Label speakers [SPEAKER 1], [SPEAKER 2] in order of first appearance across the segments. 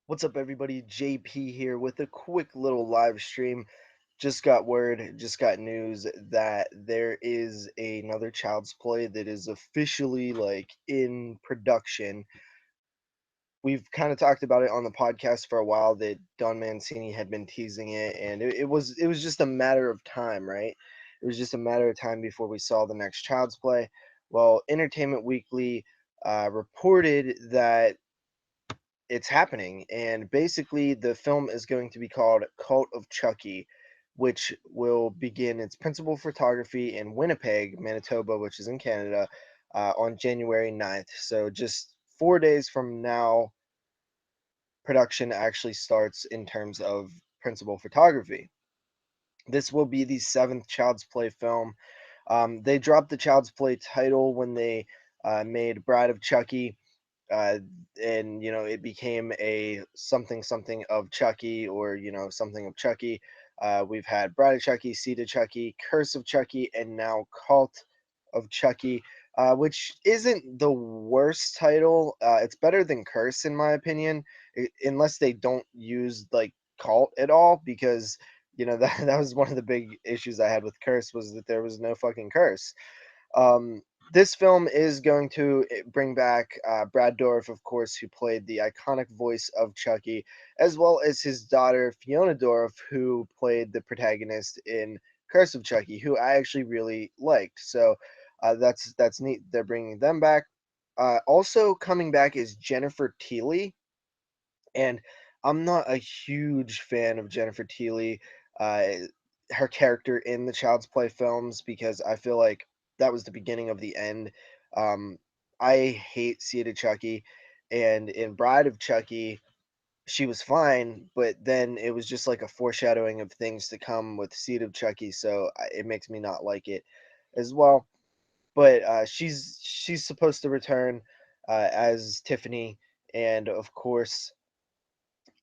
[SPEAKER 1] What's up, everybody? JP here with a quick little live stream. Just got word, just got news that there is another Child's Play that is officially in production. We've kind of talked about it on the podcast for a while that Don Mancini had been teasing it, and it was just a matter of time, right? It was just a matter of time before we saw the next Child's Play. Well, Entertainment Weekly reported that it's happening, and basically the film is going to be called Cult of Chucky, which will begin its principal photography in Winnipeg, Manitoba, which is in Canada, on January 9th. So just 4 days from now, production actually starts in terms of principal photography. This will be the seventh Child's Play film. They dropped the Child's Play title when they made Bride of Chucky, uh, and it became a something something of Chucky, or something of Chucky. We've had Bride of Chucky, Seed of Chucky, Curse of Chucky, and now Cult of Chucky, which isn't the worst title. It's better than Curse in my opinion, unless they don't use Cult at all, because that was one of the big issues I had with Curse, was that there was no fucking curse. um, this film is going to bring back Brad Dourif, of course, who played the iconic voice of Chucky, as well as his daughter Fiona Dourif, who played the protagonist in Curse of Chucky, who I actually really liked. So that's neat. They're bringing them back. Also coming back is Jennifer Tilly, and I'm not a huge fan of Jennifer Tilly, uh, her character in the Child's Play films, because I feel like that was the beginning of the end. Um, I hate Seed of Chucky, and in Bride of Chucky, she was fine, but then it was just like a foreshadowing of things to come with Seed of Chucky, so it makes me not like it as well. But she's supposed to return as Tiffany, and of course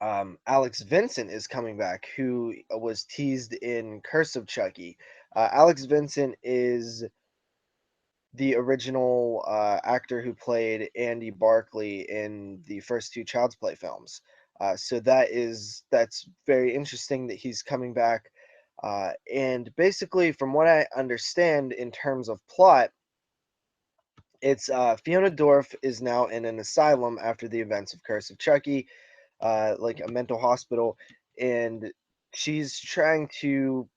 [SPEAKER 1] Alex Vincent is coming back, who was teased in Curse of Chucky. Alex Vincent is the original actor who played Andy Barkley in the first two Child's Play films. So that's very interesting that he's coming back. And basically, from what I understand in terms of plot, it's Fiona Dorff is now in an asylum after the events of Curse of Chucky, like a mental hospital, and she's trying to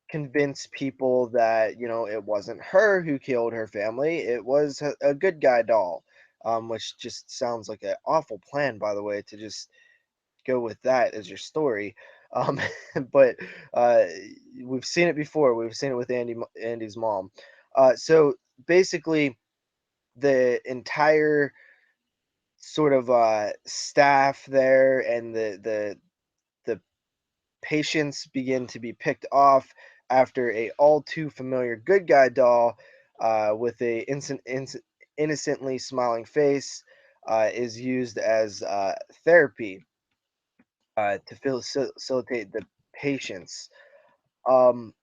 [SPEAKER 1] convince people that it wasn't her who killed her family; it was a good guy doll. Which just sounds like an awful plan, by the way, to just go with that as your story. Um, but uh, we've seen it before. We've seen it with Andy's mom. So basically, the entire sort of staff there and the patients begin to be picked off after a all too familiar good guy doll with a innocently smiling face is used as therapy to facilitate the patients. Um,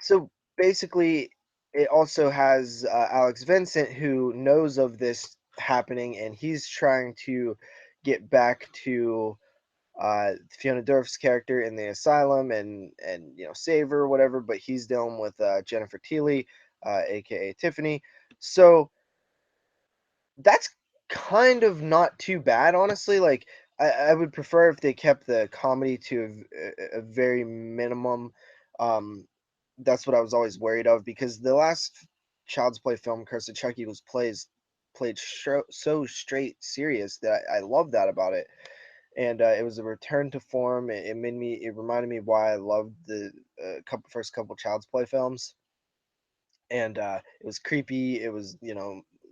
[SPEAKER 1] so basically, it also has Alex Vincent, who knows of this happening, and he's trying to get back to Fiona Dourif's character in the asylum, and save her or whatever. But he's dealing with Jennifer Tilly, aka Tiffany. So that's kind of not too bad, honestly. Like I would prefer if they kept the comedy to a very minimum. Um, that's what I was always worried of, because the last Child's Play film, Curse of Chucky, was played so straight serious that I love that about it. And it was a return to form. It reminded me why I loved the first couple Child's Play films. And it was creepy. It was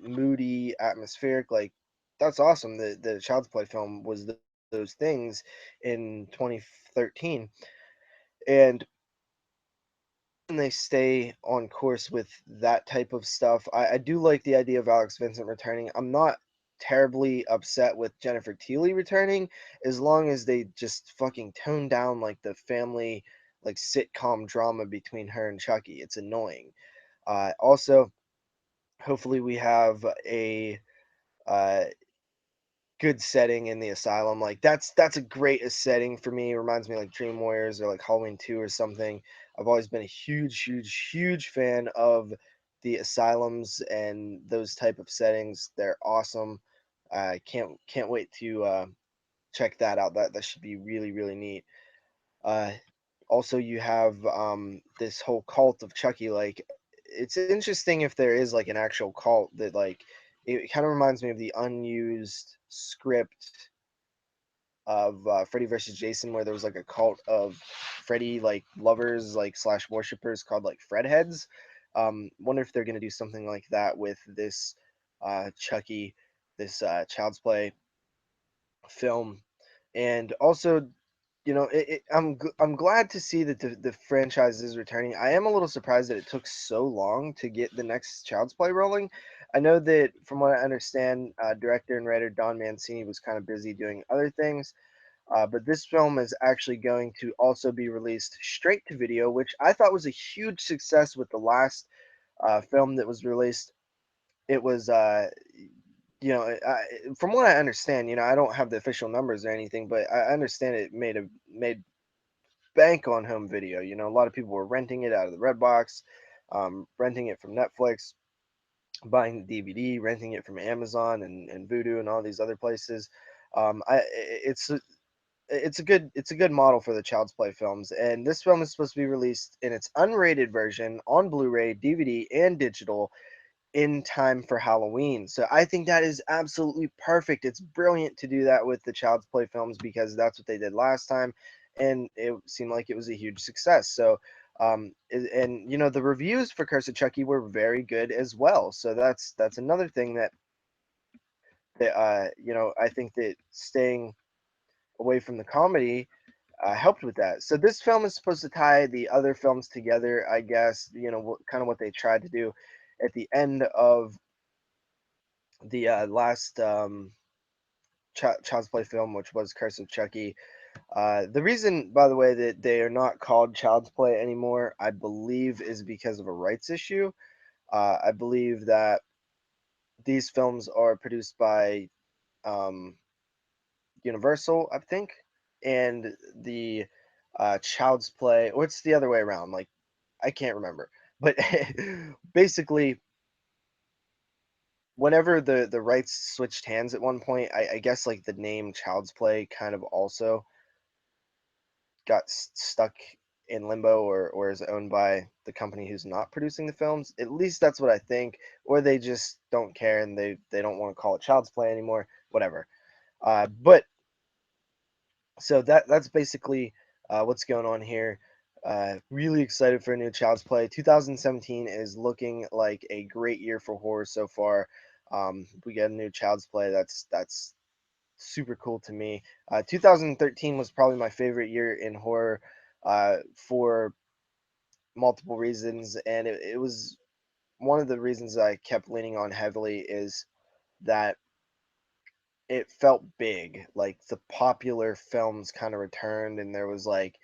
[SPEAKER 1] moody, atmospheric. Like that's awesome. The Child's Play film was those things in 2013, and they stay on course with that type of stuff. I do like the idea of Alex Vincent returning. I'm not terribly upset with Jennifer Tilly returning, as long as they just fucking tone down like the family sitcom drama between her and Chucky. It's annoying. Also, hopefully we have a uh, good setting in the asylum. Like that's a great setting for me. It reminds me like Dream Warriors or like Halloween 2 or something. I've always been a huge fan of the asylums and those type of settings. They're awesome. I can't wait to check that out. That should be really neat. Uh, Also, you have this whole cult of Chucky. Like, it's interesting if there is like an actual cult that like it kind of reminds me of the unused script of Freddy versus Jason, where there was like a cult of Freddy like lovers like slash worshippers called like Fred heads. Wonder if they're gonna do something like that with this Chucky, this Child's Play film. And also, I'm glad to see that the franchise is returning. I am a little surprised that it took so long to get the next Child's Play rolling. I know that from what I understand, director and writer Don Mancini was kind of busy doing other things, but this film is actually going to also be released straight to video, which I thought was a huge success with the last film that was released. It was from what I understand, I don't have the official numbers or anything, but I understand it made bank on home video. A lot of people were renting it out of the Redbox, renting it from Netflix, buying the DVD, renting it from Amazon and Vudu and all these other places. It's a good model for the Child's Play films, and this film is supposed to be released in its unrated version on Blu-ray, DVD, and digital in time for Halloween. So I think that is absolutely perfect. It's brilliant to do that with the Child's Play films because that's what they did last time, and it seemed like it was a huge success. So, and the reviews for Curse of Chucky were very good as well. So that's another thing that I think that staying away from the comedy helped with that. So this film is supposed to tie the other films together, I guess. Kind of what they tried to do at the end of the last Child's Play film, which was Curse of Chucky. The reason, by the way, that they are not called Child's Play anymore, I believe, is because of a rights issue. I believe that these films are produced by um, Universal, I think, and the Child's Play, or it's the other way around. Like, I can't remember, but basically, whenever the rights switched hands at one point, I guess like the name Child's Play kind of also got stuck in limbo, or is owned by the company who's not producing the films. At least that's what I think, or they just don't care and they don't want to call it Child's Play anymore. Whatever. But so that's basically what's going on here. Really excited for a new Child's Play. 2017 is looking like a great year for horror so far. We got a new Child's Play. That's super cool to me. 2013 was probably my favorite year in horror for multiple reasons, and it was one of the reasons I kept leaning on heavily is that it felt big. Like the popular films kind of returned, and there was like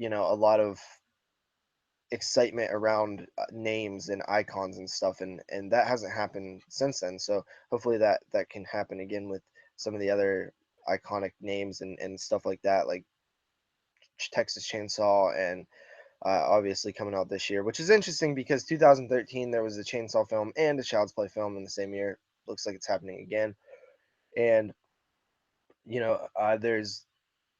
[SPEAKER 1] a lot of excitement around names and icons and stuff, and that hasn't happened since then. So hopefully that can happen again with some of the other iconic names and stuff like that, like Texas Chainsaw and obviously coming out this year, which is interesting because 2013 there was a Chainsaw film and a Child's Play film in the same year. Looks like it's happening again, and there's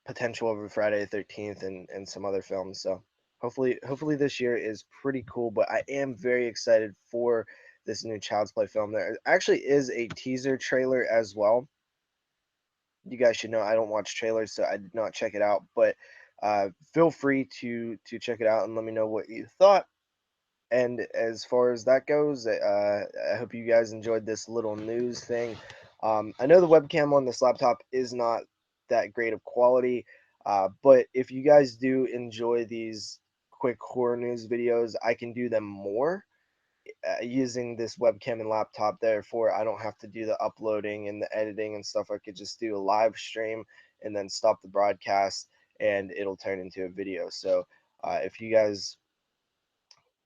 [SPEAKER 1] potential over Friday the 13th and some other films. So hopefully this year is pretty cool. But I am very excited for this new Child's Play film. There actually is a teaser trailer as well. You guys should know I don't watch trailers, so I did not check it out. But feel free to check it out and let me know what you thought. And as far as that goes, I hope you guys enjoyed this little news thing. I know the webcam on this laptop is not that great of quality, but if you guys do enjoy these quick horror news videos, I can do them more using this webcam and laptop. Therefore, I don't have to do the uploading and the editing and stuff. I could just do a live stream and then stop the broadcast, and it'll turn into a video. So if you guys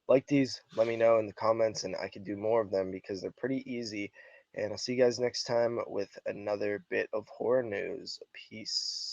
[SPEAKER 1] like these, let me know in the comments and I could do more of them because they're pretty easy And I'll see you guys next time with another bit of horror news. Peace.